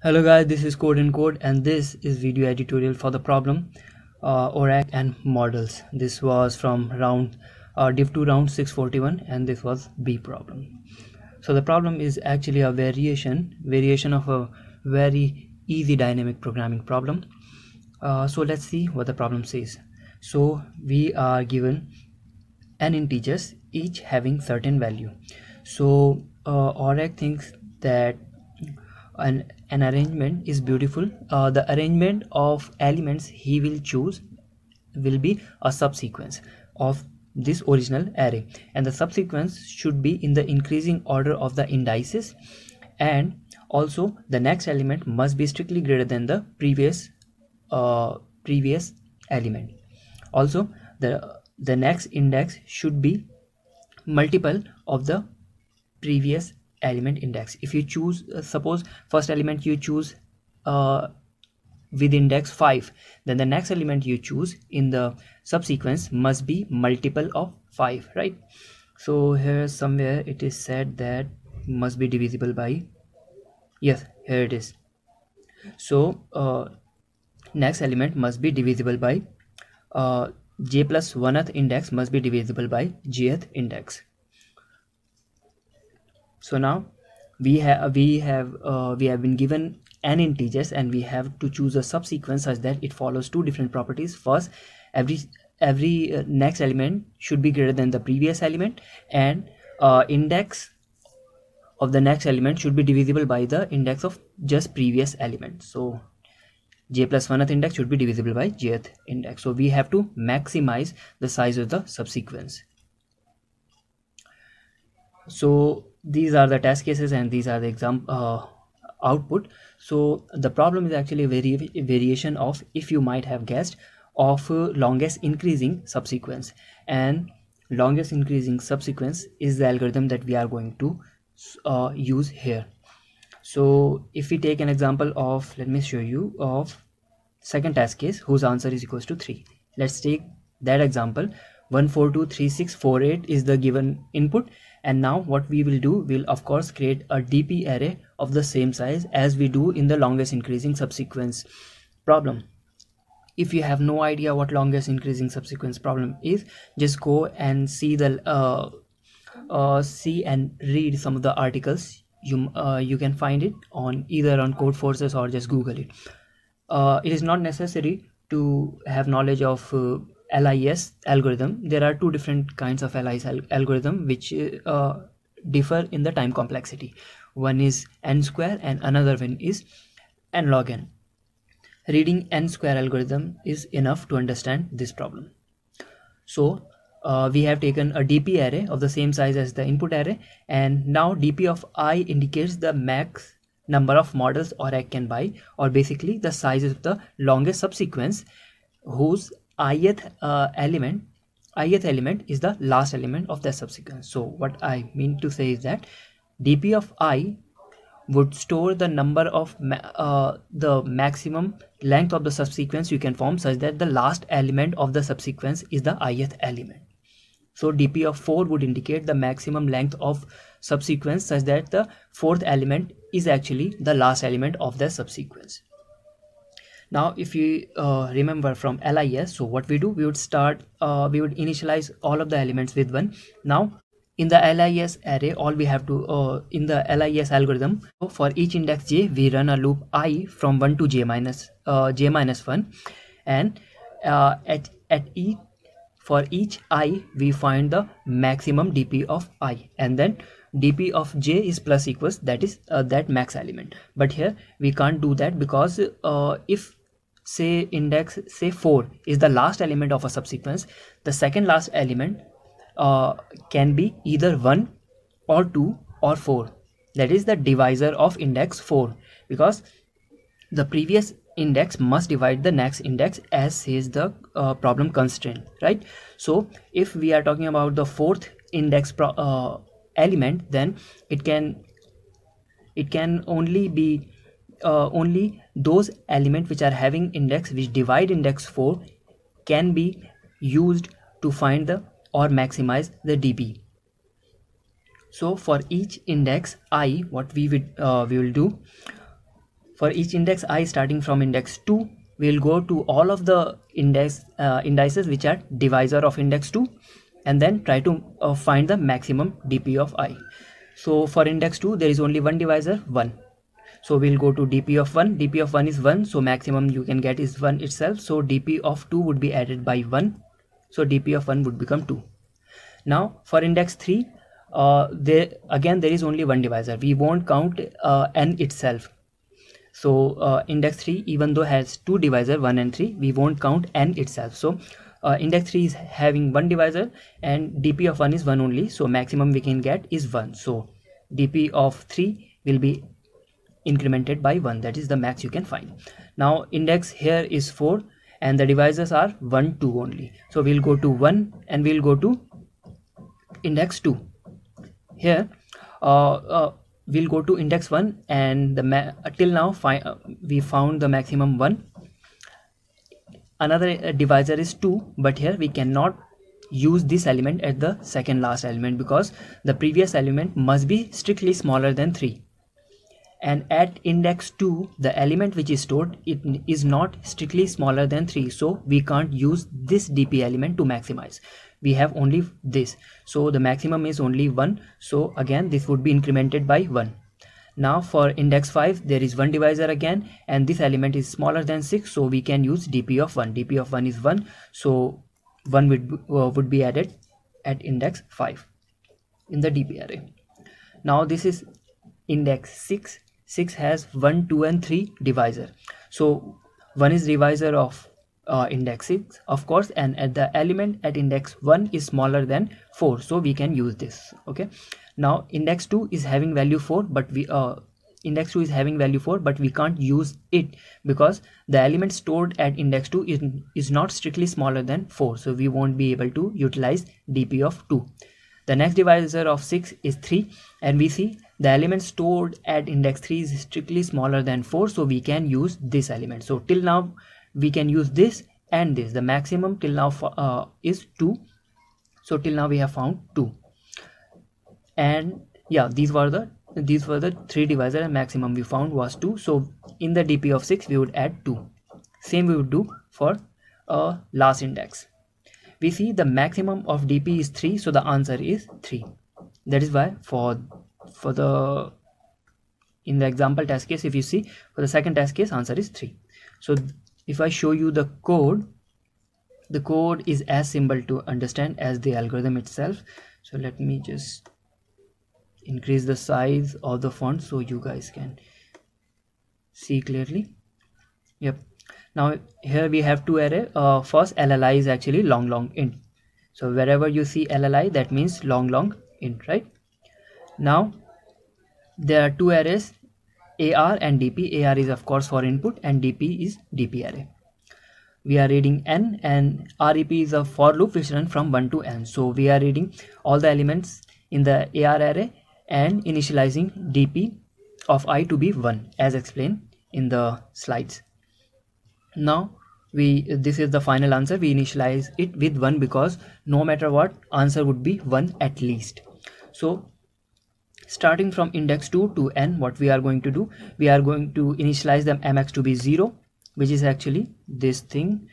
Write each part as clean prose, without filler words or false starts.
Hello guys, this is CodeNCode and this is video editorial for the problem Orac and models. This was from round div 2 round 641 and this was B problem. So the problem is actually a variation of a very easy dynamic programming problem. So let's see what the problem says. So we are given n integers each having certain value. So Orac thinks that an arrangement is beautiful. The arrangement of elements he will choose will be a subsequence of this original array, and the subsequence should be in the increasing order of the indices, and also the next element must be strictly greater than the previous element. Also the next index should be multiple of the previous element index. If you choose suppose first element you choose with index 5, then the next element you choose in the subsequence must be multiple of 5, right? So here somewhere it is said that must be divisible by, yes, here it is. So next element must be divisible by j plus 1th index must be divisible by jth index. So now we have been given n integers and we have to choose a subsequence such that it follows two different properties. First, every next element should be greater than the previous element, and index of the next element should be divisible by the index of just previous element. So j plus 1th index should be divisible by jth index. So we have to maximize the size of the subsequence. So these are the test cases and these are the exam output. So the problem is actually a variation of, if you might have guessed, of longest increasing subsequence, and longest increasing subsequence is the algorithm that we are going to use here. So if we take an example of, let me show you, of second test case whose answer is equals to 3. Let's take that example. 1423648 is the given input, and now what we will do, we'll of course create a DP array of the same size as we do in the longest increasing subsequence problem. If you have no idea what longest increasing subsequence problem is, just go and see the see and read some of the articles. You can find it on either on Codeforces or just Google it. It is not necessary to have knowledge of LIS algorithm. There are two different kinds of LIS algorithm which differ in the time complexity. One is n square and another one is n log n. Reading n square algorithm is enough to understand this problem. So we have taken a DP array of the same size as the input array, and now DP of I indicates the max number of models Orac can buy, or basically the size of the longest subsequence whose ith element is the last element of the subsequence. So what I mean to say is that DP of I would store the number of the maximum length of the subsequence you can form such that the last element of the subsequence is the ith element. So DP of 4 would indicate the maximum length of subsequence such that the fourth element is actually the last element of the subsequence. Now if you remember from LIS, so what we do, we would initialize all of the elements with 1. Now in the LIS array, all we have to in the LIS algorithm, for each index j we run a loop I from 1 to j minus 1, and for each I we find the maximum DP of I, and then DP of j is plus equals, that is that max element. But here we can't do that because if say index 4 is the last element of a subsequence, the second last element can be either 1 or 2 or 4. That is the divisor of index 4, because the previous index must divide the next index as says the problem constraint, right? So if we are talking about the fourth index element, then it can only be only those elements which are having index which divide index 4 can be used to find the or maximize the DP. So for each index I, what we will do, For each index I starting from index 2, we will go to all of the indices which are divisor of index 2 and then try to find the maximum dp of I. So for index 2 there is only one divisor, 1. So we'll go to dp of 1. dp of 1 is 1, so maximum you can get is 1 itself. So dp of 2 would be added by 1, so dp of 1 would become 2. Now for index 3, there is only one divisor. We won't count n itself. So index 3, even though has two divisor 1 and 3, we won't count n itself. So index 3 is having one divisor and dp of 1 is 1 only, so maximum we can get is 1. So dp of 3 will be incremented by 1, that is the max you can find. Now index here is 4 and the divisors are 1, 2 only. So we'll go to 1 and we'll go to index 2. Here we'll go to index 1 and till now we found the maximum 1. Another divisor is 2, but here we cannot use this element at the second last element because the previous element must be strictly smaller than 3. And at index 2 the element which is stored, it is not strictly smaller than 3, so we can't use this dp element to maximize. We have only this, so the maximum is only 1, so again this would be incremented by 1. Now for index 5 there is one divisor again and this element is smaller than 6, so we can use dp of 1. dp of 1 is 1, so 1 would be added at index 5 in the dp array. Now this is index 6. 6 has 1, 2 and 3 divisor, so 1 is divisor of index 6 of course, and at the element at index 1 is smaller than 4, so we can use this. Okay, now index 2 is having value 4, but we index 2 is having value 4, but we can't use it because the element stored at index 2 is not strictly smaller than 4, so we won't be able to utilize dp of 2. The next divisor of 6 is 3 and we see the element stored at index 3 is strictly smaller than 4, so we can use this element. So till now we can use this and this. The maximum till now is 2, so till now we have found 2. And yeah, these were the 3 divisor and maximum we found was 2, so in the dp of 6 we would add 2. Same we would do for last index. We see the maximum of dp is 3, so the answer is 3. That is why in the example test case, if you see for the second test case, answer is 3. So if I show you the code is as simple to understand as the algorithm itself. So let me just increase the size of the font so you guys can see clearly. Yep. Now here we have two array. First LLI is actually long int, so wherever you see LLI that means long int, right? Now there are two arrays, AR and DP. AR is of course for input and DP is DP array. We are reading n and REP is a for loop which runs from 1 to n, so we are reading all the elements in the AR array and initializing DP of I to be 1 as explained in the slides. Now this is the final answer. We initialize it with 1 because no matter what, answer would be 1 at least. So starting from index 2 to n, what we are going to do, we are going to initialize them mx to be 0, which is actually this thing.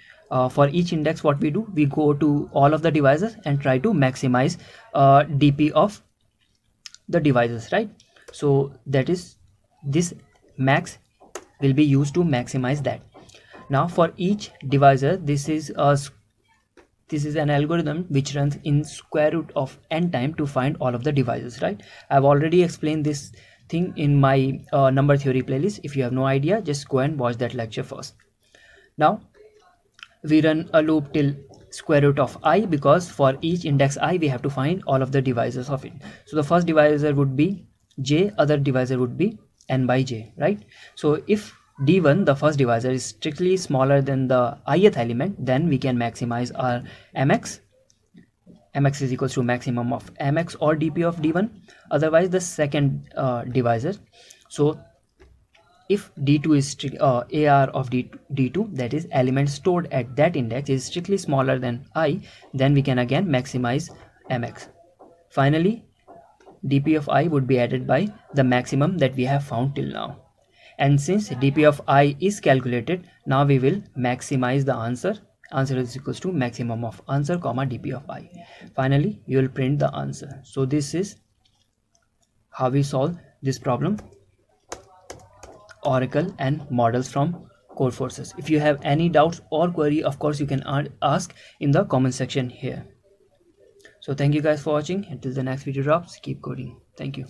For each index, what we do, we go to all of the divisors and try to maximize dp of the divisors, right? So that is, this max will be used to maximize that. Now for each divisor, this is an algorithm which runs in square root of n time to find all of the divisors, right? I've already explained this thing in my number theory playlist. If you have no idea, just go and watch that lecture first. Now we run a loop till square root of I because for each index I we have to find all of the divisors of it. So the first divisor would be j, other divisor would be n by j, right? So if d1, the first divisor, is strictly smaller than the ith element, then we can maximize our mx. Mx is equals to maximum of mx or dp of d1, otherwise the second divisor. So if d2 is ar of d2, that is element stored at that index, is strictly smaller than I, then we can again maximize mx. Finally dp of I would be added by the maximum that we have found till now. And since dp of I is calculated, now we will maximize the answer. Answer is equals to maximum of answer comma dp of I. Finally we will print the answer. So this is how we solve this problem, Oracle and models from Codeforces. If you have any doubts or query, of course you can ask in the comment section here. So thank you guys for watching. Until the next video drops, keep coding. Thank you.